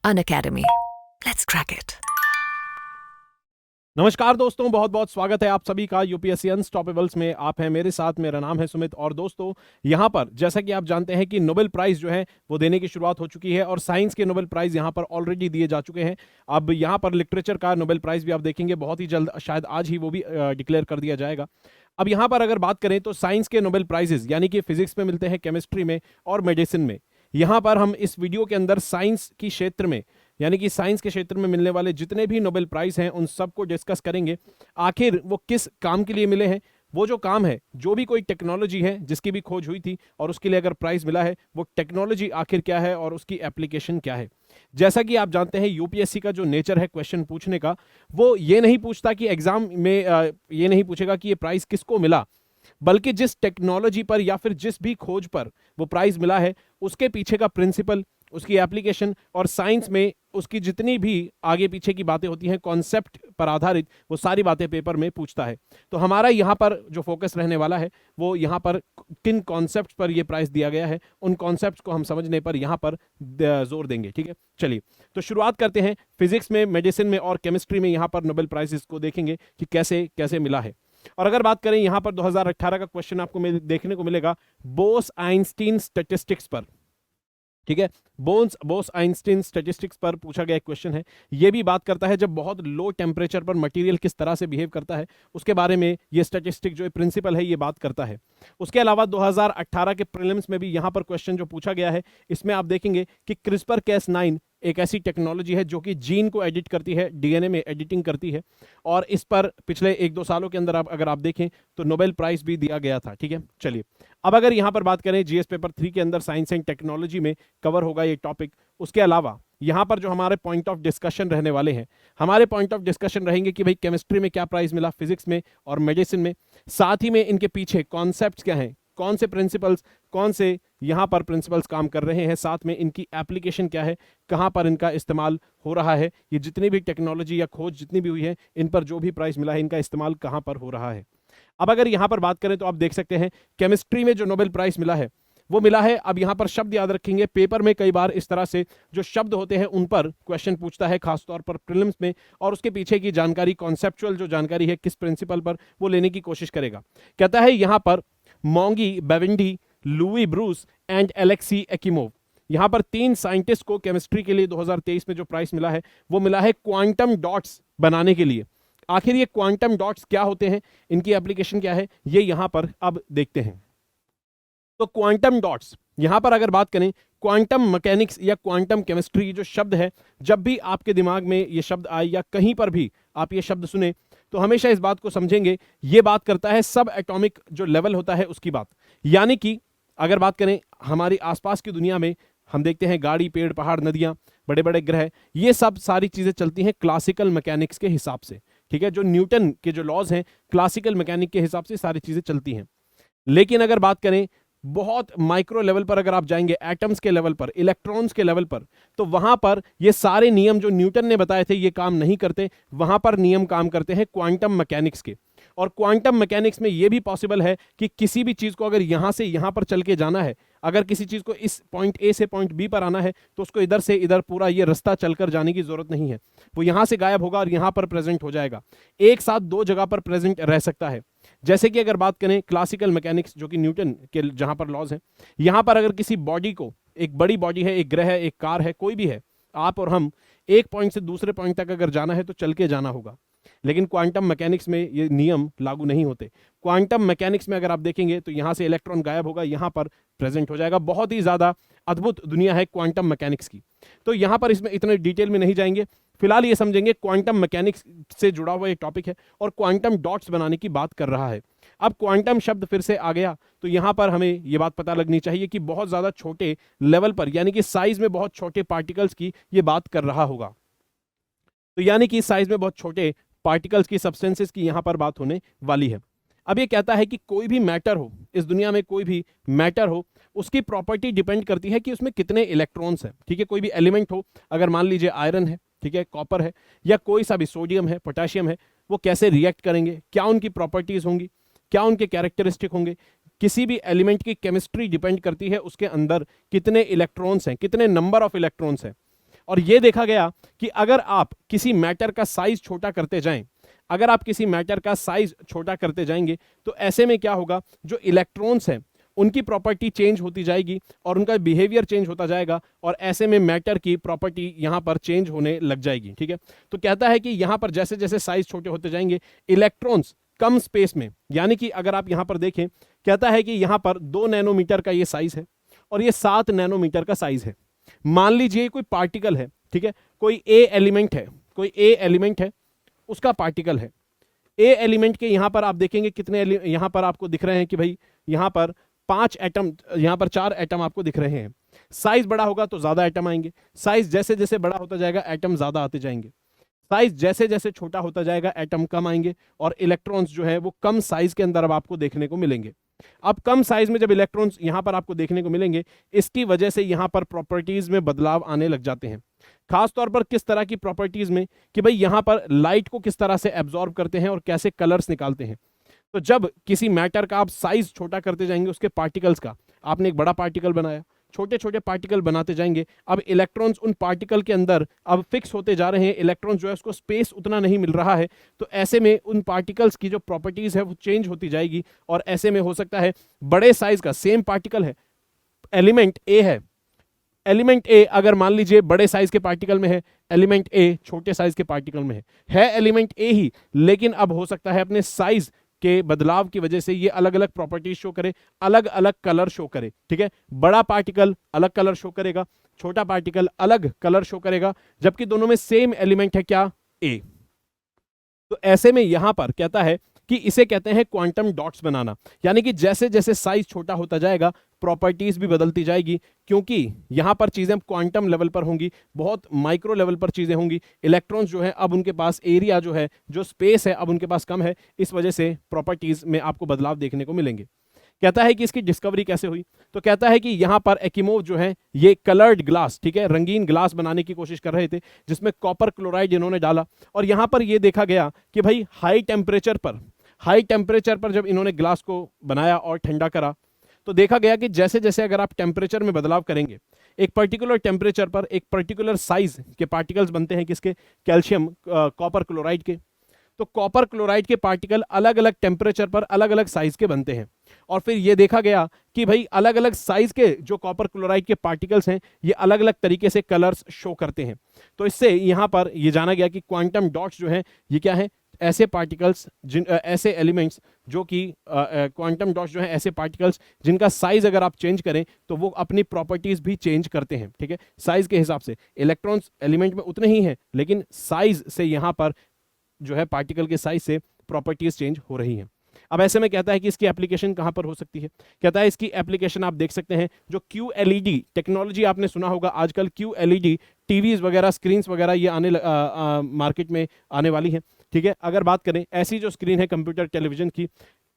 Unacademy. Let's crack it. नमस्कार दोस्तों, बहुत बहुत स्वागत है आप सभी का यूपीएससी अनस्टॉपेबल्स में। आप हैं मेरे साथ, मेरा नाम है सुमित। और दोस्तों, यहाँ पर जैसा कि आप जानते हैं कि नोबेल प्राइज जो है वो देने की शुरुआत हो चुकी है और साइंस के नोबेल प्राइज यहाँ पर ऑलरेडी दिए जा चुके हैं। अब यहाँ पर लिटरेचर का नोबेल प्राइज भी आप देखेंगे बहुत ही जल्द, शायद आज ही वो भी डिक्लेयर कर दिया जाएगा। अब यहाँ पर अगर बात करें तो साइंस के नोबेल प्राइजेस यानी कि फिजिक्स में मिलते हैं, केमिस्ट्री में और मेडिसिन में। यहाँ पर हम इस वीडियो के अंदर साइंस की क्षेत्र में यानी कि साइंस के क्षेत्र में मिलने वाले जितने भी नोबेल प्राइज हैं उन सबको डिस्कस करेंगे। आखिर वो किस काम के लिए मिले हैं, वो जो काम है, जो भी कोई टेक्नोलॉजी है जिसकी भी खोज हुई थी और उसके लिए अगर प्राइज मिला है, वो टेक्नोलॉजी आखिर क्या है और उसकी एप्लीकेशन क्या है। जैसा कि आप जानते हैं यूपीएससी का जो नेचर है क्वेश्चन पूछने का, वो ये नहीं पूछता कि एग्जाम में ये नहीं पूछेगा कि ये प्राइज किसको मिला, बल्कि जिस टेक्नोलॉजी पर या फिर जिस भी खोज पर वो प्राइज मिला है उसके पीछे का प्रिंसिपल, उसकी एप्लीकेशन और साइंस में उसकी जितनी भी आगे पीछे की बातें होती हैं कॉन्सेप्ट पर आधारित, वो सारी बातें पेपर में पूछता है। तो हमारा यहाँ पर जो फोकस रहने वाला है वो यहाँ पर किन कॉन्सेप्ट पर ये प्राइज दिया गया है, उन कॉन्सेप्ट को हम समझने पर यहाँ पर जोर देंगे। ठीक है, चलिए तो शुरुआत करते हैं। फिजिक्स में, मेडिसिन में और केमिस्ट्री में यहाँ पर नोबेल प्राइजेस को देखेंगे कि कैसे कैसे मिला है। और अगर बात करें यहाँ पर 2018 का क्वेश्चन आपको देखने को मिलेगा बोस आइंस्टीन स्टैटिस्टिक्स पर। ठीक है, बोस आइंस्टीन स्टैटिस्टिक्स पर पूछा गया एक क्वेश्चन है। यह भी बात करता है जब बहुत लो टेम्परेचर पर मटेरियल किस तरह से बिहेव करता है, उसके बारे में ये स्टैटिस्टिक जो प्रिंसिपल है ये बात करता है। उसके अलावा 2018 के प्रीलिम्स में भी यहां पर क्वेश्चन जो पूछा गया है, इसमें आप देखेंगे कि क्रिस्पर कैस 9 एक ऐसी टेक्नोलॉजी है जो कि जीन को एडिट करती है, डीएनए में एडिटिंग करती है, और इस पर पिछले 1-2 सालों के अंदर अगर आप देखें तो नोबेल प्राइज भी दिया गया था। ठीक है, चलिए अब अगर यहां पर बात करें, जीएस पेपर 3 के अंदर साइंस एंड टेक्नोलॉजी में कवर होगा ये टॉपिक। उसके अलावा यहां पर जो हमारे पॉइंट ऑफ डिस्कशन रहने वाले हैं, हमारे पॉइंट ऑफ डिस्कशन रहेंगे कि भाई केमिस्ट्री में क्या प्राइज मिला, फिजिक्स में और मेडिसिन में, साथ ही में इनके पीछे कॉन्सेप्ट्स क्या हैं, कौन से प्रिंसिपल्स, कौन से यहां पर प्रिंसिपल्स काम कर रहे हैं, साथ में इनकी एप्लीकेशन क्या है, कहां पर इनका इस्तेमाल हो रहा है, ये जितनी भी टेक्नोलॉजी या खोज जितनी भी हुई है इन पर जो भी प्राइज मिला है इनका इस्तेमाल कहां पर हो रहा है। अब अगर यहां पर बात करें तो आप देख सकते हैं केमिस्ट्री में जो नोबेल प्राइज मिला है वो मिला है, अब यहां पर शब्द याद रखेंगे, पेपर में कई बार इस तरह से जो शब्द होते हैं उन पर क्वेश्चन पूछता है, खासतौर पर प्रीलिम्स में, और उसके पीछे की जानकारी, कॉन्सेप्चुअल जो जानकारी है किस प्रिंसिपल पर, वो लेने की कोशिश करेगा। कहता है यहां पर मोंगी बेविंडी, लुई ब्रूस एंड एलेक्सी एक्िमोव, यहां पर 3 साइंटिस्ट को केमिस्ट्री के लिए 2023 में जो प्राइज मिला है वो मिला है क्वांटम डॉट्स बनाने के लिए। आखिर ये क्वांटम डॉट्स क्या होते हैं, इनकी एप्लीकेशन क्या है, ये यहां पर अब देखते हैं। तो क्वांटम डॉट्स, यहां पर अगर बात करें, क्वांटम मैकेनिक्स या क्वांटम केमिस्ट्री जो शब्द है, जब भी आपके दिमाग में ये शब्द आए या कहीं पर भी आप ये शब्द सुने तो हमेशा इस बात को समझेंगे, ये बात करता है सब एटॉमिक जो लेवल होता है उसकी बात। यानी कि अगर बात करें हमारी आसपास की दुनिया में, हम देखते हैं गाड़ी, पेड़, पहाड़, नदियां, बड़े बड़े ग्रह, ये सब सारी चीजें चलती हैं क्लासिकल मैकेनिक्स के हिसाब से। ठीक है, जो न्यूटन के जो लॉज हैं क्लासिकल मैकेनिक के हिसाब से सारी चीजें चलती हैं। लेकिन अगर बात करें बहुत माइक्रो लेवल पर, अगर आप जाएंगे एटम्स के लेवल पर, इलेक्ट्रॉन्स के लेवल पर, तो वहां पर ये सारे नियम जो न्यूटन ने बताए थे ये काम नहीं करते, वहां पर नियम काम करते हैं क्वांटम मैकेनिक्स के। और क्वांटम मैकेनिक्स में यह भी पॉसिबल है कि किसी भी चीज को अगर यहां से यहां पर चल के जाना है, अगर किसी चीज को इस पॉइंट ए से पॉइंट बी पर आना है तो उसको इधर से इधर पूरा ये रास्ता चलकर जाने की जरूरत नहीं है, वो यहां से गायब होगा और यहां पर प्रेजेंट हो जाएगा, एक साथ 2 जगह पर प्रेजेंट रह सकता है। जैसे कि अगर बात करें क्लासिकल मैकेनिक्स जो कि न्यूटन के जहां पर लॉज हैं, यहां पर अगर किसी बॉडी को, एक बड़ी बॉडी है, एक ग्रह है, एक कार है, कोई भी है, आप और हम, एक पॉइंट से दूसरे पॉइंट तक अगर जाना है तो चल के जाना होगा। लेकिन क्वांटम मैकेनिक्स में ये नियम लागू नहीं होते। क्वांटम मैकेनिक्स में अगर आप देखेंगे तो यहां से इलेक्ट्रॉन गायब होगा, यहां पर प्रेजेंट हो जाएगा। बहुत ही ज्यादा अद्भुत दुनिया है क्वांटम मैकेनिक्स की। तो यहां पर इसमें इतने डिटेल में नहीं जाएंगे, फिलहाल ये समझेंगे क्वांटम मैकेनिक्स से जुड़ा हुआ एक टॉपिक है और क्वांटम डॉट्स बनाने की बात कर रहा है। अब क्वांटम शब्द फिर से आ गया तो यहां पर हमें ये बात पता लगनी चाहिए कि बहुत ज्यादा छोटे लेवल पर, यानी कि साइज में बहुत छोटे पार्टिकल्स की ये बात कर रहा होगा। तो यानी कि साइज में बहुत छोटे पार्टिकल्स की, सब्सटेंसेस की यहां पर बात होने वाली है। अब ये कहता है कि कोई भी मैटर हो, इस दुनिया में कोई भी मैटर हो, उसकी प्रॉपर्टी डिपेंड करती है कि उसमें कितने इलेक्ट्रॉन्स हैं। ठीक है, कोई भी एलिमेंट हो, अगर मान लीजिए आयरन है, ठीक है, कॉपर है, या कोई सा भी सोडियम है, पोटेशियम है, वो कैसे रिएक्ट करेंगे, क्या उनकी प्रॉपर्टीज होंगी, क्या उनके कैरेक्टरिस्टिक होंगे। किसी भी एलिमेंट की केमिस्ट्री डिपेंड करती है उसके अंदर कितने इलेक्ट्रॉन्स हैं, कितने नंबर ऑफ इलेक्ट्रॉन्स हैं। और ये देखा गया कि अगर आप किसी मैटर का साइज छोटा करते जाएं, अगर आप किसी मैटर का साइज छोटा करते जाएंगे तो ऐसे में क्या होगा, जो इलेक्ट्रॉन्स हैं उनकी प्रॉपर्टी चेंज होती जाएगी और उनका बिहेवियर चेंज होता जाएगा, और ऐसे में मैटर की प्रॉपर्टी यहां पर चेंज होने लग जाएगी। ठीक है, तो कहता है कि यहां पर जैसे जैसे साइज छोटे होते जाएंगे इलेक्ट्रॉन्स कम स्पेस में, यानी कि अगर आप यहां पर देखें, कहता है कि यहां पर 2 नैनोमीटर का ये साइज है और ये 7 नैनोमीटर का साइज है। मान लीजिए कोई पार्टिकल है, ठीक है, कोई ए एलिमेंट है, कोई ए एलिमेंट है, उसका पार्टिकल है। ए एलिमेंट के यहां पर आप देखेंगे कितने यहां पर आपको दिख रहे हैं कि भाई यहां पर 5 एटम, यहां पर 4 एटम आपको दिख रहे हैं। साइज बड़ा होगा तो ज्यादा एटम आएंगे, साइज जैसे जैसे बड़ा होता जाएगा एटम ज्यादा आते जाएंगे, साइज जैसे जैसे छोटा होता जाएगा एटम कम आएंगे और इलेक्ट्रॉन्स जो है वो कम साइज के अंदर अब आपको देखने को मिलेंगे। अब कम साइज में जब इलेक्ट्रॉन्स यहां पर आपको देखने को मिलेंगे, इसकी वजह से यहां पर प्रॉपर्टीज में बदलाव आने लग जाते हैं। खास तौर पर किस तरह की प्रॉपर्टीज में, कि भाई यहां पर लाइट को किस तरह से एब्जॉर्ब करते हैं और कैसे कलर्स निकालते हैं। तो जब किसी मैटर का आप साइज छोटा करते जाएंगे, उसके पार्टिकल्स का, आपने एक बड़ा पार्टिकल बनाया, छोटे छोटे पार्टिकल बनाते जाएंगे, अब इलेक्ट्रॉन्स उन पार्टिकल के अंदर अब फिक्स होते जा रहे हैं, इलेक्ट्रॉन्स जो है उसको स्पेस उतना नहीं मिल रहा है, तो ऐसे में उन पार्टिकल्स की जो प्रॉपर्टीज है वो चेंज होती जाएगी और ऐसे में हो सकता है बड़े साइज का सेम पार्टिकल है, एलिमेंट ए है, एलिमेंट ए अगर मान लीजिए बड़े साइज के पार्टिकल में है, एलिमेंट ए छोटे साइज के पार्टिकल में है एलिमेंट ए ही, लेकिन अब हो सकता है अपने साइज के बदलाव की वजह से ये अलग अलग प्रॉपर्टीज शो करे, अलग अलग कलर शो करे। ठीक है, बड़ा पार्टिकल अलग कलर शो करेगा, छोटा पार्टिकल अलग कलर शो करेगा, जबकि दोनों में सेम एलिमेंट है क्या, ए। तो ऐसे में यहां पर कहता है कि इसे कहते हैं क्वांटम डॉट्स बनाना, यानी कि जैसे जैसे साइज छोटा होता जाएगा प्रॉपर्टीज भी बदलती जाएगी, क्योंकि यहां पर चीजें क्वांटम लेवल पर होंगी, बहुत माइक्रो लेवल पर चीजें होंगी। इलेक्ट्रॉन्स जो है अब उनके पास एरिया जो है, जो स्पेस है अब उनके पास कम है, इस वजह से प्रॉपर्टीज में आपको बदलाव देखने को मिलेंगे। कहता है कि इसकी डिस्कवरी कैसे हुई, तो कहता है कि यहां पर एकिमोव जो है ये कलर्ड ग्लास, ठीक है, रंगीन ग्लास बनाने की कोशिश कर रहे थे, जिसमें कॉपर क्लोराइड इन्होंने डाला, और यहां पर यह देखा गया कि भाई हाई टेम्परेचर पर जब इन्होंने ग्लास को बनाया और ठंडा करा, तो देखा गया कि जैसे जैसे अगर आप टेम्परेचर में बदलाव करेंगे, एक पर्टिकुलर टेम्परेचर पर एक पर्टिकुलर साइज के पार्टिकल्स बनते हैं, किसके, कैल्शियम कॉपर क्लोराइड के। तो कॉपर क्लोराइड के पार्टिकल अलग अलग टेम्परेचर पर अलग अलग साइज के बनते हैं, और फिर यह देखा गया कि भाई अलग अलग साइज के जो कॉपर क्लोराइड के पार्टिकल्स हैं ये अलग अलग तरीके से कलर्स शो करते हैं। तो इससे यहां पर यह जाना गया कि क्वांटम डॉट्स जो है ये क्या है, ऐसे पार्टिकल्स ऐसे एलिमेंट्स जो कि क्वांटम डॉट्स जो है ऐसे पार्टिकल्स जिनका साइज अगर आप चेंज करें तो वो अपनी प्रॉपर्टीज भी चेंज करते हैं। ठीक है, साइज के हिसाब से इलेक्ट्रॉन्स एलिमेंट में उतने ही हैं, लेकिन साइज से यहां पर जो है पार्टिकल के साइज से प्रॉपर्टीज चेंज हो रही हैं। अब ऐसे में कहता है कि इसकी एप्लीकेशन कहां पर हो सकती है, कहता है इसकी एप्लीकेशन आप देख सकते हैं, जो QLED टेक्नोलॉजी आपने सुना होगा, आजकल QLED टीवीज वगैरह, स्क्रीन वगैरह ये आने मार्केट में आने वाली है। ठीक है, अगर बात करें ऐसी जो स्क्रीन है कंप्यूटर टेलीविजन की,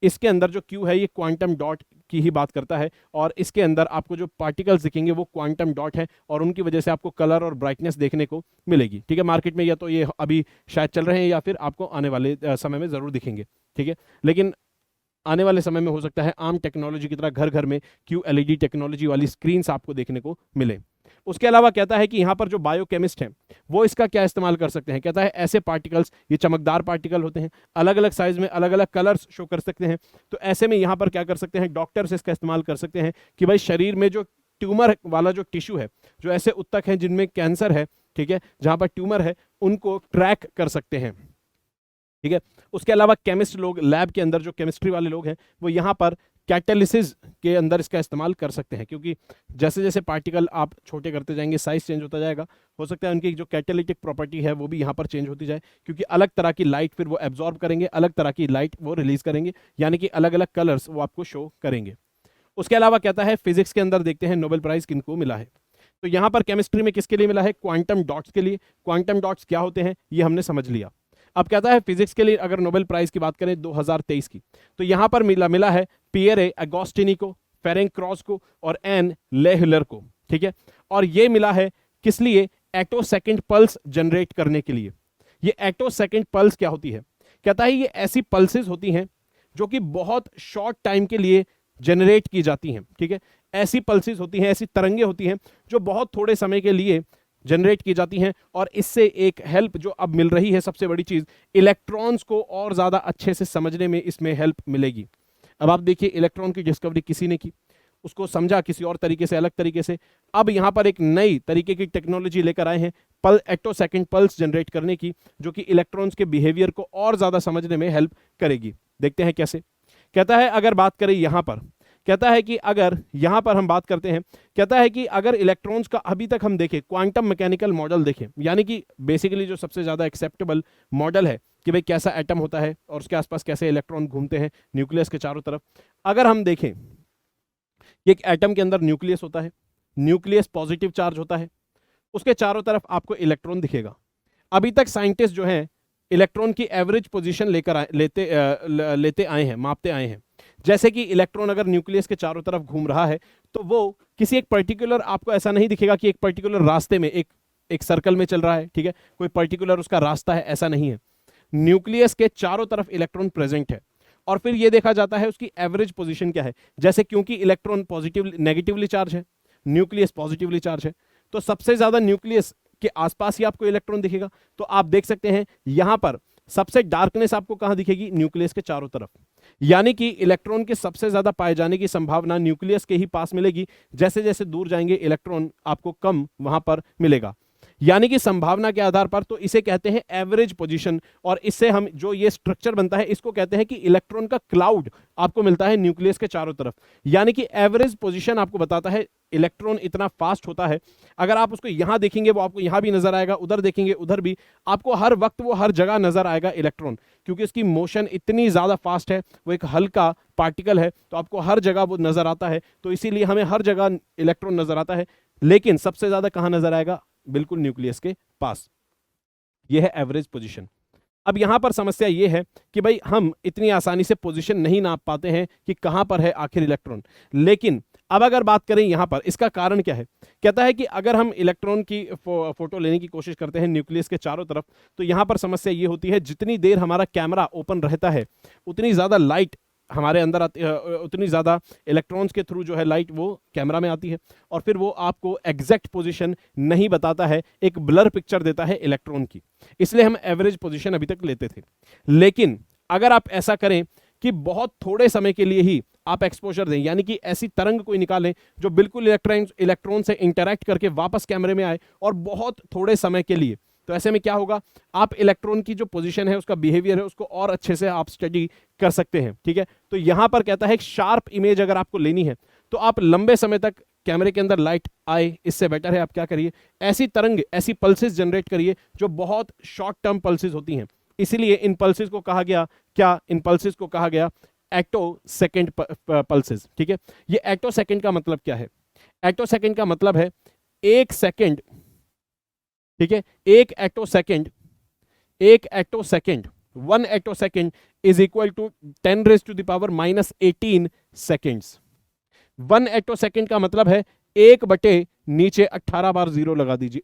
इसके अंदर जो Q है ये क्वांटम डॉट की ही बात करता है, और इसके अंदर आपको जो पार्टिकल्स दिखेंगे वो क्वांटम डॉट है, और उनकी वजह से आपको कलर और ब्राइटनेस देखने को मिलेगी। ठीक है, मार्केट में या तो ये अभी शायद चल रहे हैं या फिर आपको आने वाले समय में जरूर दिखेंगे। ठीक है, लेकिन आने वाले समय में हो सकता है आम टेक्नोलॉजी की तरह घर घर में QLED टेक्नोलॉजी वाली स्क्रीन्स आपको देखने को मिले। उसके अलावा कहता है कि यहाँ पर जो बायोकेमिस्ट हैं वो इसका क्या इस्तेमाल कर सकते हैं, कहता है ऐसे पार्टिकल्स, ये चमकदार पार्टिकल होते हैं, अलग अलग साइज में अलग अलग कलर्स शो कर सकते हैं, तो ऐसे में यहाँ पर क्या कर सकते हैं, डॉक्टर्स इसका इस्तेमाल कर सकते हैं कि भाई शरीर में जो ट्यूमर वाला जो टिश्यू है, जो ऐसे उत्तक हैं जिनमें कैंसर है, ठीक है, जहाँ पर ट्यूमर है, उनको ट्रैक कर सकते हैं। ठीक है, उसके अलावा केमिस्ट लोग, लैब के अंदर जो केमिस्ट्री वाले लोग हैं, वो यहाँ पर कैटालिसिस के अंदर इसका इस्तेमाल कर सकते हैं, क्योंकि जैसे जैसे पार्टिकल आप छोटे करते जाएंगे साइज चेंज होता जाएगा, हो सकता है उनकी जो कैटालिटिक प्रॉपर्टी है वो भी यहाँ पर चेंज होती जाए, क्योंकि अलग तरह की लाइट फिर वो एब्जॉर्ब करेंगे, अलग तरह की लाइट वो रिलीज करेंगे, यानी कि अलग अलग कलर्स वो आपको शो करेंगे। उसके अलावा कहता है फिजिक्स के अंदर देखते हैं नोबेल प्राइज किनको मिला है, तो यहाँ पर केमिस्ट्री में किसके लिए मिला है, क्वांटम डॉट्स के लिए। क्वांटम डॉट्स क्या होते हैं ये हमने समझ लिया। अब कहता है फिजिक्स के लिए अगर नोबेल प्राइज की बात करें 2023 की, तो यहां पर मिला है पियरे अगोस्टिनी को, फेरेंक क्रॉस को और एन लेहलर को। ठीक है, और ये मिला है किस लिए, एटो सेकंड पल्स जनरेट करने के लिए। ये एटो सेकंड पल्स क्या होती है, कहता है ये ऐसी पल्सेस होती हैं जो कि बहुत शॉर्ट टाइम के लिए जनरेट की जाती हैं। ठीक है, ऐसी पल्सेस होती हैं, ऐसी तरंगे होती हैं जो बहुत थोड़े समय के लिए जनरेट की जाती हैं, और इससे एक हेल्प जो अब मिल रही है, सबसे बड़ी चीज, इलेक्ट्रॉन्स को और ज्यादा अच्छे से समझने में इसमें हेल्प मिलेगी। अब आप देखिए, इलेक्ट्रॉन की डिस्कवरी किसी ने की, उसको समझा किसी और तरीके से, अलग तरीके से। अब यहां पर एक नई तरीके की टेक्नोलॉजी लेकर आए हैं, एटोसेकेंड पल्स जनरेट करने की, जो कि इलेक्ट्रॉन्स के बिहेवियर को और ज्यादा समझने में हेल्प करेगी। देखते हैं कैसे। कहता है, अगर बात करें यहां पर, कहता है कि अगर यहां पर हम बात करते हैं, कहता है कि अगर इलेक्ट्रॉन्स का अभी तक हम देखें, क्वांटम मैकेनिकल मॉडल देखें, यानी कि बेसिकली जो सबसे ज्यादा एक्सेप्टेबल मॉडल है कि भाई कैसा एटम होता है और उसके आसपास कैसे इलेक्ट्रॉन घूमते हैं न्यूक्लियस के चारों तरफ। अगर हम देखें, एक एटम के अंदर न्यूक्लियस होता है, न्यूक्लियस पॉजिटिव चार्ज होता है, उसके चारों तरफ आपको इलेक्ट्रॉन दिखेगा। अभी तक साइंटिस्ट जो हैं इलेक्ट्रॉन की एवरेज पोजीशन लेते आए हैं, मापते आए हैं। जैसे कि इलेक्ट्रॉन अगर न्यूक्लियस के चारों तरफ घूम रहा है, तो वो किसी एक पर्टिकुलर, आपको ऐसा नहीं दिखेगा कि एक पर्टिकुलर रास्ते में एक सर्कल में चल रहा है, ठीक है, कोई पर्टिकुलर उसका रास्ता है, ऐसा नहीं है। न्यूक्लियस के चारों तरफ इलेक्ट्रॉन प्रेजेंट है, और फिर यह देखा जाता है उसकी एवरेज पोजीशन क्या है। जैसे क्योंकि इलेक्ट्रॉन नेगेटिवली चार्ज है, न्यूक्लियस पॉजिटिवली चार्ज है, तो सबसे ज्यादा न्यूक्लियस के आसपास ही आपको इलेक्ट्रॉन दिखेगा। तो आप देख सकते हैं यहां पर सबसे डार्कनेस आपको कहां दिखेगी, न्यूक्लियस के चारों तरफ। यानी कि इलेक्ट्रॉन के सबसे ज्यादा पाए जाने की संभावना न्यूक्लियस के ही पास मिलेगी। जैसे जैसे दूर जाएंगे इलेक्ट्रॉन आपको कम वहां पर मिलेगा। यानी कि संभावना के आधार पर, तो इसे कहते हैं एवरेज पोजीशन, और इससे हम जो ये स्ट्रक्चर बनता है इसको कहते हैं कि इलेक्ट्रॉन का क्लाउड आपको मिलता है न्यूक्लियस के चारों तरफ। यानी कि एवरेज पोजीशन आपको बताता है इलेक्ट्रॉन इतना फास्ट होता है। अगर आप उसको यहां देखेंगे वो आपको यहां भी नजर आएगा, उधर देखेंगे उधर भी, आपको हर वक्त वो हर जगह नजर आएगा इलेक्ट्रॉन, क्योंकि इसकी मोशन इतनी ज्यादा फास्ट है, वो एक हल्का पार्टिकल है, तो आपको हर जगह वो नजर आता है। तो इसीलिए हमें हर जगह इलेक्ट्रॉन नजर आता है, लेकिन सबसे ज्यादा कहां नजर आएगा, बिल्कुल न्यूक्लियस के पास। यह है एवरेज पोजीशन। अब यहां पर समस्या यह है कि भाई हम इतनी आसानी से पोजीशन नहीं नाप पाते हैं कि कहां पर है आखिर इलेक्ट्रॉन। लेकिन अब अगर बात करें यहां पर, इसका कारण क्या है। कहता है कि अगर हम इलेक्ट्रॉन की फोटो लेने की कोशिश करते हैं न्यूक्लियस के चारों तरफ, तो यहां पर समस्या यह होती है, जितनी देर हमारा कैमरा ओपन रहता है उतनी ज्यादा लाइट हमारे अंदर आती है, उतनी ज़्यादा इलेक्ट्रॉन्स के थ्रू जो है लाइट वो कैमरा में आती है, और फिर वो आपको एग्जैक्ट पोजीशन नहीं बताता है, एक ब्लर पिक्चर देता है इलेक्ट्रॉन की। इसलिए हम एवरेज पोजीशन अभी तक लेते थे। लेकिन अगर आप ऐसा करें कि बहुत थोड़े समय के लिए ही आप एक्सपोजर दें, यानी कि ऐसी तरंग कोई निकालें जो बिल्कुल इलेक्ट्रॉन से इंटरैक्ट करके वापस कैमरे में आए, और बहुत थोड़े समय के लिए, तो ऐसे में क्या होगा, आप इलेक्ट्रॉन की जो पोजीशन है, उसका बिहेवियर है, उसको और अच्छे से आप स्टडी कर सकते हैं। ठीक है, तो यहां पर कहता है शार्प इमेज अगर आपको लेनी है, तो आप लंबे समय तक कैमरे के अंदर लाइट आए, इससे बेटर है आप क्या करिए, ऐसी तरंग, ऐसी पल्सेस जनरेट करिए जो बहुत शॉर्ट टर्म पल्सेस होती हैं। इसीलिए इन पल्सेस को कहा गया क्या, इन पल्सेस को कहा गया एटो सेकेंड पल्सेस। ठीक है, ये एटो सेकेंड का मतलब क्या है, एटो सेकेंड का मतलब है 1 सेकेंड। ठीक है, 1 atto second, 1 atto second, 1 atto second is equal to 10⁻⁻18 seconds. 1 atto second का मतलब है 1 बटे नीचे 18 बार जीरो लगा दीजिए,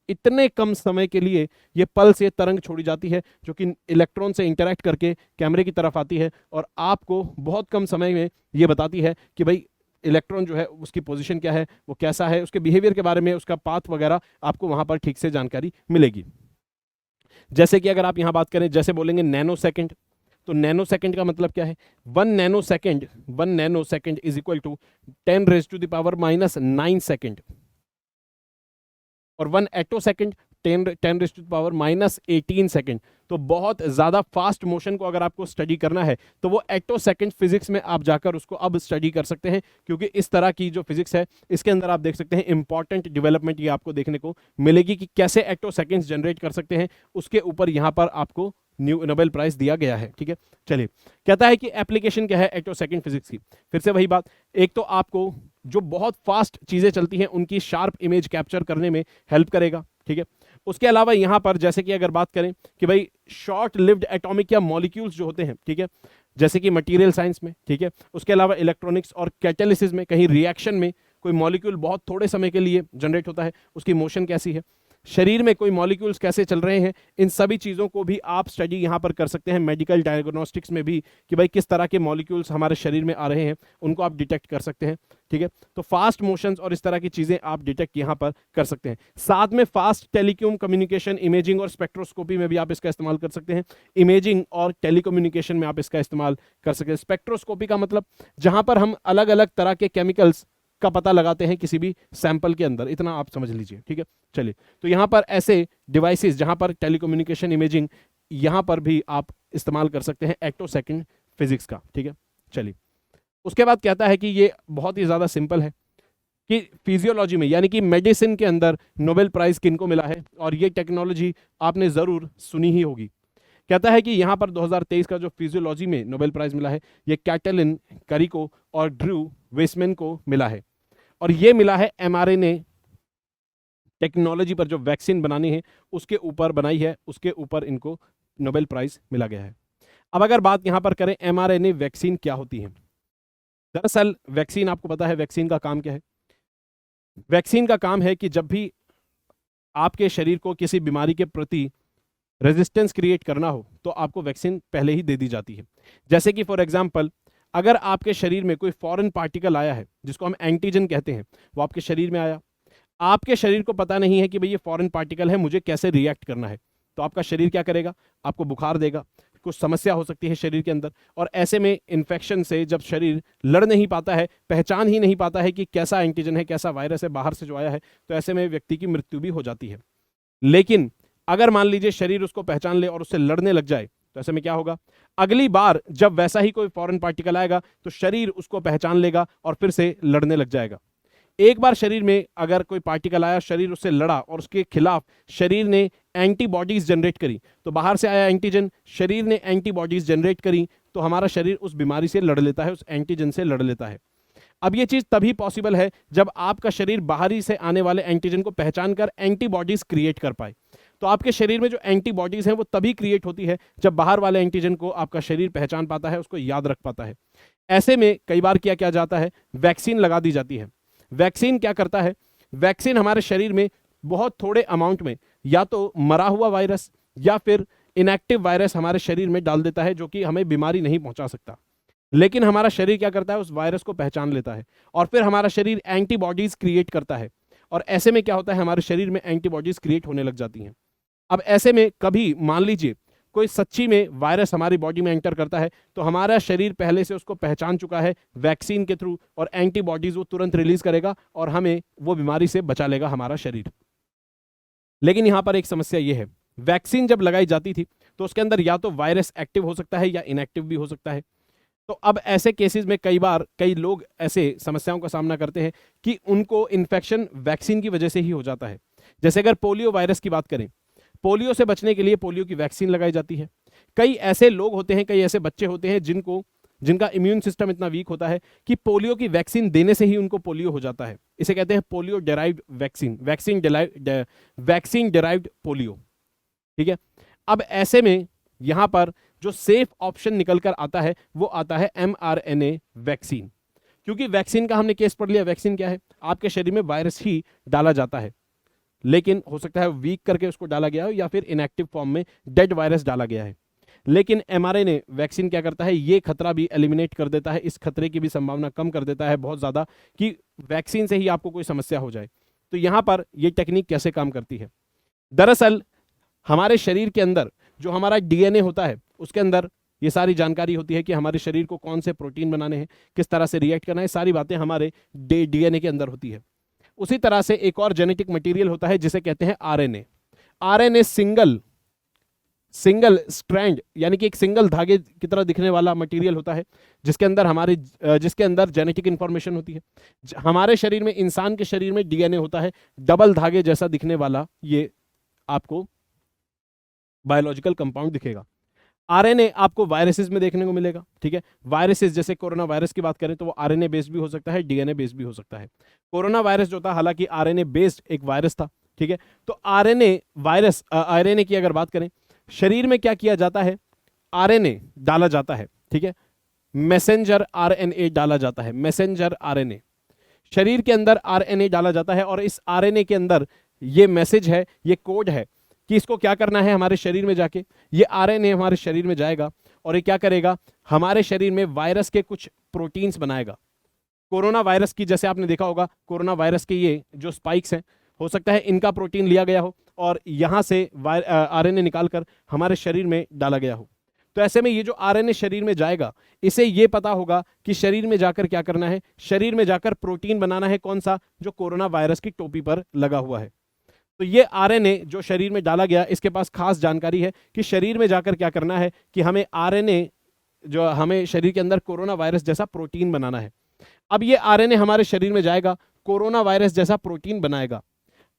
इतने कम समय के लिए ये पल्स, ये तरंग छोड़ी जाती है, जो कि इलेक्ट्रॉन से इंटरैक्ट करके कैमरे की तरफ आती है, और आपको बहुत कम समय में ये बताती है कि भाई इलेक्ट्रॉन जो है उसकी पोजीशन क्या है, वो कैसा है, उसके बिहेवियर के बारे में, उसका पाथ वगैरह आपको वहां पर ठीक से जानकारी मिलेगी। जैसे कि अगर आप यहां बात करें, जैसे बोलेंगे नैनो सेकेंड, तो नैनो सेकेंड का मतलब क्या है, 1 nano second is equal to 10⁻⁻9 second, और 1 एटो सेकेंड 10⁻⁻18 सेकेंड। तो बहुत ज्यादा फास्ट मोशन को अगर आपको स्टडी करना है, तो वो एटो सेकेंड फिजिक्स में आप जाकर उसको अब स्टडी कर सकते हैं, क्योंकि इस तरह की जो फिजिक्स है इसके अंदर आप देख सकते हैं इंपॉर्टेंट डेवलपमेंट ये आपको देखने को मिलेगी कि कैसे एटो सेकेंड्स जनरेट कर सकते हैं। उसके ऊपर यहां पर आपको नोबेल प्राइज दिया गया है। ठीक है, चलिए, कहता है कि एप्लीकेशन क्या है एटो सेकेंड फिजिक्स की। फिर से वही बात, एक तो आपको जो बहुत फास्ट चीजें चलती हैं उनकी शार्प इमेज कैप्चर करने में हेल्प करेगा। ठीक है, उसके अलावा यहां पर जैसे कि अगर बात करें कि भाई शॉर्ट लिव्ड एटॉमिक या मॉलिक्यूल्स जो होते हैं, ठीक है, जैसे कि मटेरियल साइंस में, ठीक है, उसके अलावा इलेक्ट्रॉनिक्स और कैटालिसिस में, कहीं रिएक्शन में कोई मॉलिक्यूल बहुत थोड़े समय के लिए जनरेट होता है, उसकी मोशन कैसी है, शरीर में कोई मॉलिक्यूल्स कैसे चल रहे हैं, इन सभी चीज़ों को भी आप स्टडी यहाँ पर कर सकते हैं। मेडिकल डायग्नोस्टिक्स में भी कि भाई किस तरह के मॉलिक्यूल्स हमारे शरीर में आ रहे हैं, उनको आप डिटेक्ट कर सकते हैं। ठीक है, तो फास्ट मोशंस और इस तरह की चीज़ें आप डिटेक्ट यहाँ पर कर सकते हैं। साथ में फास्ट टेलीकॉम कम्युनिकेशन, इमेजिंग और स्पेक्ट्रोस्कोपी में भी आप इसका इस्तेमाल कर सकते हैं। इमेजिंग और टेलीकम्युनिकेशन में आप इसका इस्तेमाल कर सकते हैं। स्पेक्ट्रोस्कोपी का मतलब जहां पर हम अलग अलग तरह के केमिकल्स का पता लगाते हैं किसी भी सैंपल के अंदर, इतना आप समझ लीजिए। ठीक है, चलिए, तो यहां पर ऐसे डिवाइसेस जहां पर टेलीकम्युनिकेशन, इमेजिंग, यहां पर भी आप इस्तेमाल कर सकते हैं एक्टोसेकंड फिजिक्स का। ठीक है, चलिए, उसके बाद कहता है कि ये बहुत ही ज्यादा सिंपल है कि फिजियोलॉजी में यानी कि मेडिसिन के अंदर नोबेल प्राइज किनको मिला है, और ये टेक्नोलॉजी आपने जरूर सुनी ही होगी। कहता है कि यहाँ पर 2023 का जो फिजियोलॉजी में नोबेल प्राइज मिला है, ये कैटलिन करिको और ड्रू वेसमैन को मिला है, और ये मिला है एमआरएनए टेक्नोलॉजी पर, जो वैक्सीन बनानी है उसके ऊपर बनाई है, उसके ऊपर इनको नोबेल प्राइज मिला गया है। अब अगर बात यहाँ पर करें एमआरएनए वैक्सीन क्या होती है, दरअसल वैक्सीन, आपको पता है वैक्सीन का काम क्या है। वैक्सीन का काम है कि जब भी आपके शरीर को किसी बीमारी के प्रति रेजिस्टेंस क्रिएट करना हो तो आपको वैक्सीन पहले ही दे दी जाती है। जैसे कि फॉर एग्जांपल, अगर आपके शरीर में कोई फॉरेन पार्टिकल आया है जिसको हम एंटीजन कहते हैं, वो आपके शरीर में आया, आपके शरीर को पता नहीं है कि भाई ये फॉरेन पार्टिकल है, मुझे कैसे रिएक्ट करना है, तो आपका शरीर क्या करेगा, आपको बुखार देगा, कुछ समस्या हो सकती है शरीर के अंदर, और ऐसे में इन्फेक्शन से जब शरीर लड़ नहीं पाता है, पहचान ही नहीं पाता है कि कैसा एंटीजन है, कैसा वायरस है बाहर से जो आया है, तो ऐसे में व्यक्ति की मृत्यु भी हो जाती है। लेकिन अगर मान लीजिए शरीर उसको पहचान ले और उससे लड़ने लग जाए, तो ऐसे में क्या होगा, अगली बार जब वैसा ही कोई फॉरेन पार्टिकल आएगा तो शरीर उसको पहचान लेगा और फिर से लड़ने लग जाएगा। एक बार शरीर में अगर कोई पार्टिकल आया, शरीर उससे लड़ा और उसके खिलाफ शरीर ने एंटीबॉडीज जनरेट करी, तो बाहर से आया एंटीजन, शरीर ने एंटीबॉडीज जनरेट करी, तो हमारा शरीर उस बीमारी से लड़ लेता है, उस एंटीजन से लड़ लेता है। अब ये चीज तभी पॉसिबल है जब आपका शरीर बाहरी से आने वाले एंटीजन को पहचान कर एंटीबॉडीज क्रिएट कर पाए। तो आपके शरीर में जो एंटीबॉडीज हैं वो तभी क्रिएट होती है जब बाहर वाले एंटीजन को आपका शरीर पहचान पाता है, उसको याद रख पाता है। ऐसे में कई बार क्या किया जाता है, वैक्सीन लगा दी जाती है। वैक्सीन क्या करता है, वैक्सीन हमारे शरीर में बहुत थोड़े अमाउंट में या तो मरा हुआ वायरस या फिर इनएक्टिव वायरस हमारे शरीर में डाल देता है, जो कि हमें बीमारी नहीं पहुंचा सकता। लेकिन हमारा शरीर क्या करता है, उस वायरस को पहचान लेता है और फिर हमारा शरीर एंटीबॉडीज क्रिएट करता है, और ऐसे में क्या होता है, हमारे शरीर में एंटीबॉडीज क्रिएट होने लग जाती हैं। अब ऐसे में कभी मान लीजिए कोई सच्ची में वायरस हमारी बॉडी में एंटर करता है, तो हमारा शरीर पहले से उसको पहचान चुका है वैक्सीन के थ्रू, और एंटीबॉडीज वो तुरंत रिलीज करेगा और हमें वो बीमारी से बचा लेगा हमारा शरीर। लेकिन यहां पर एक समस्या ये है, वैक्सीन जब लगाई जाती थी तो उसके अंदर या तो वायरस एक्टिव हो सकता है या इनएक्टिव भी हो सकता है। तो अब ऐसे केसेस में कई बार कई लोग ऐसे समस्याओं का सामना करते हैं कि उनको इन्फेक्शन वैक्सीन की वजह से ही हो जाता है। जैसे अगर पोलियो वायरस की बात करें, पोलियो से बचने के लिए पोलियो की वैक्सीन लगाई जाती है। कई ऐसे लोग होते हैं, कई ऐसे बच्चे होते हैं जिनका इम्यून सिस्टम इतना वीक होता है कि पोलियो की वैक्सीन देने से ही उनको पोलियो हो जाता है। इसे कहते हैं polio derived vaccine, vaccine derived polio. ठीक है, अब ऐसे में यहां पर जो सेफ ऑप्शन निकल कर आता है वो आता है mRNA वैक्सीन। क्योंकि वैक्सीन का हमने केस पढ़ लिया, वैक्सीन क्या है, आपके शरीर में वायरस ही डाला जाता है, लेकिन हो सकता है वीक करके उसको डाला गया हो या फिर इनएक्टिव फॉर्म में डेड वायरस डाला गया है। लेकिन mRNA वैक्सीन क्या करता है, ये खतरा भी एलिमिनेट कर देता है, इस खतरे की भी संभावना कम कर देता है बहुत ज़्यादा कि वैक्सीन से ही आपको कोई समस्या हो जाए। तो यहाँ पर ये टेक्निक कैसे काम करती है, दरअसल हमारे शरीर के अंदर जो हमारा DNA होता है उसके अंदर ये सारी जानकारी होती है कि हमारे शरीर को कौन से प्रोटीन बनाने हैं, किस तरह से रिएक्ट करना है, सारी बातें हमारे DNA के अंदर होती है। उसी तरह से एक और जेनेटिक मटेरियल होता है जिसे कहते हैं RNA। RNA सिंगल स्ट्रैंड यानी कि एक सिंगल धागे की तरह दिखने वाला मटेरियल होता है जिसके अंदर जेनेटिक इंफॉर्मेशन होती है। हमारे शरीर में, इंसान के शरीर में DNA होता है डबल धागे जैसा दिखने वाला, ये आपको बायोलॉजिकल कंपाउंड दिखेगा। RNA आपको वायरसेस में देखने को मिलेगा। ठीक है, वायरसेस जैसे कोरोना वायरस की बात करें तो वो RNA बेस्ड भी हो सकता है, DNA बेस्ड भी हो सकता है। कोरोना वायरस जो था हालांकि RNA बेस्ड एक वायरस था। ठीक है, तो RNA की अगर बात करें, शरीर में क्या किया जाता है, RNA डाला जाता है। ठीक है, मैसेंजर RNA डाला जाता है, मैसेंजर RNA शरीर के अंदर RNA डाला जाता है, और इस RNA के अंदर ये मैसेज है, ये कोड है कि इसको क्या करना है हमारे शरीर में जाके, ये आरएनए हमारे शरीर में जाएगा और ये क्या करेगा, हमारे शरीर में वायरस के कुछ प्रोटीन्स बनाएगा। कोरोना वायरस की, जैसे आपने देखा होगा, कोरोना वायरस के ये जो स्पाइक्स हैं, हो सकता है इनका प्रोटीन लिया गया हो और यहां से आरएनए निकालकर हमारे शरीर में डाला गया हो। तो ऐसे में ये जो आरएनए शरीर में जाएगा, इसे ये पता होगा कि शरीर में जाकर क्या करना है, शरीर में जाकर प्रोटीन बनाना है, कौन सा, जो कोरोना वायरस की टोपी पर लगा हुआ है। तो ये आरएनए जो शरीर में डाला गया, इसके पास खास जानकारी है कि शरीर में जाकर क्या करना है कि हमें आरएनए, जो हमें शरीर के अंदर कोरोना वायरस जैसा प्रोटीन बनाना है। अब ये आरएनए हमारे शरीर में जाएगा, कोरोना वायरस जैसा प्रोटीन बनाएगा।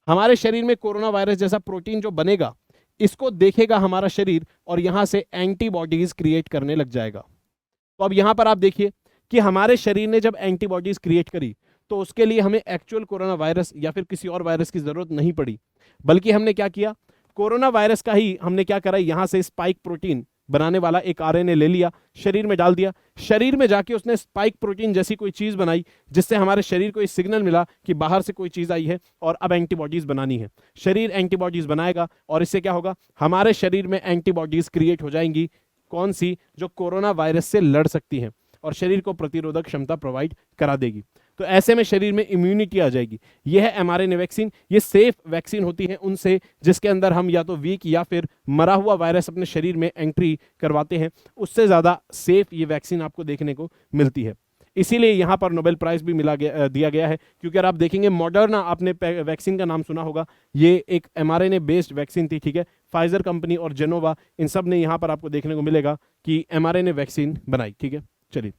हमारे शरीर में कोरोना वायरस जैसा प्रोटीन जो बनेगा, इसको देखेगा हमारा शरीर और यहां से एंटीबॉडीज क्रिएट करने लग जाएगा। तो अब यहां पर आप देखिए कि हमारे शरीर ने जब एंटीबॉडीज क्रिएट करी, तो उसके लिए हमें एक्चुअल कोरोना वायरस या फिर किसी और वायरस की जरूरत नहीं पड़ी, बल्कि हमने क्या किया, कोरोना वायरस का ही हमने क्या करा, यहां से स्पाइक प्रोटीन बनाने वाला एक आरएनए ले लिया, शरीर में डाल दिया। शरीर में जाके उसने स्पाइक प्रोटीन जैसी कोई चीज बनाई, जिससे हमारे शरीर को एक सिग्नल मिला कि बाहर से कोई चीज आई है और अब एंटीबॉडीज बनानी है। शरीर एंटीबॉडीज बनाएगा और इससे क्या होगा, हमारे शरीर में एंटीबॉडीज क्रिएट हो जाएंगी। कौन सी, जो कोरोना वायरस से लड़ सकती हैं और शरीर को प्रतिरोधक क्षमता प्रोवाइड करा देगी। तो ऐसे में शरीर में इम्यूनिटी आ जाएगी। यह है एमआरएनए वैक्सीन। ये सेफ वैक्सीन होती है उनसे जिसके अंदर हम या तो वीक या फिर मरा हुआ वायरस अपने शरीर में एंट्री करवाते हैं, उससे ज़्यादा सेफ ये वैक्सीन आपको देखने को मिलती है। इसीलिए यहाँ पर नोबेल प्राइज भी दिया गया है, क्योंकि अगर आप देखेंगे मॉडर्ना, आपने वैक्सीन का नाम सुना होगा, ये एक एमआरएनए बेस्ड वैक्सीन थी, ठीक है। फाइजर कंपनी और जेनोवा, इन सब ने यहाँ पर आपको देखने को मिलेगा कि एमआरएनए वैक्सीन बनाई, ठीक है। चलिए,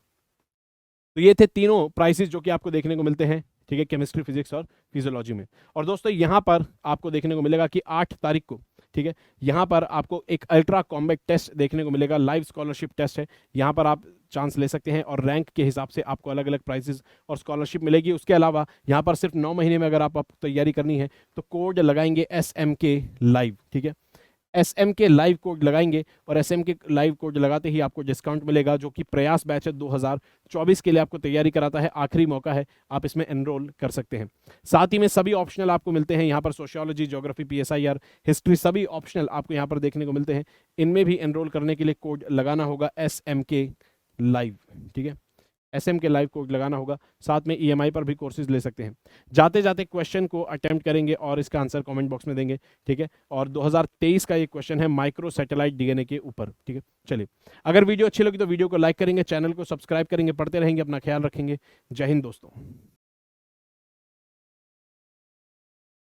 तो ये थे तीनों प्राइसेस जो कि आपको देखने को मिलते हैं, ठीक है, केमिस्ट्री, फिजिक्स और फिजियोलॉजी में। और दोस्तों यहाँ पर आपको देखने को मिलेगा कि 8 तारीख को, ठीक है, यहाँ पर आपको एक अल्ट्रा कॉम्बैट टेस्ट देखने को मिलेगा, लाइव स्कॉलरशिप टेस्ट है। यहाँ पर आप चांस ले सकते हैं और रैंक के हिसाब से आपको अलग अलग प्राइजेस और स्कॉलरशिप मिलेगी। उसके अलावा यहाँ पर सिर्फ 9 महीने में अगर आप तैयारी करनी है तो कोड लगाएंगे SMK लाइव, ठीक है, SMK लाइव कोड लगाएंगे और SMK लाइव कोड लगाते ही आपको डिस्काउंट मिलेगा, जो कि प्रयास बैच 2024 के लिए आपको तैयारी कराता है। आखिरी मौका है, आप इसमें एनरोल कर सकते हैं। साथ ही में सभी ऑप्शनल आपको मिलते हैं यहाँ पर, सोशियोलॉजी, ज्योग्राफी, PSIR, हिस्ट्री, सभी ऑप्शनल आपको यहाँ पर देखने को मिलते हैं। इनमें भी एनरोल करने के लिए कोड लगाना होगा SMK लाइव, ठीक है, SMK लाइव कोड लगाना होगा। साथ में EMI पर भी कोर्सेज ले सकते हैं। जाते जाते क्वेश्चन को अटेम्प्ट करेंगे और इसका आंसर कमेंट बॉक्स में देंगे, ठीक है। और 2023 का ये क्वेश्चन है माइक्रो सैटेलाइट DNA के ऊपर, ठीक है। चलिए, अगर वीडियो अच्छी लगी तो वीडियो को लाइक करेंगे, चैनल को सब्सक्राइब करेंगे, पढ़ते रहेंगे, अपना ख्याल रखेंगे। जय हिंद दोस्तों।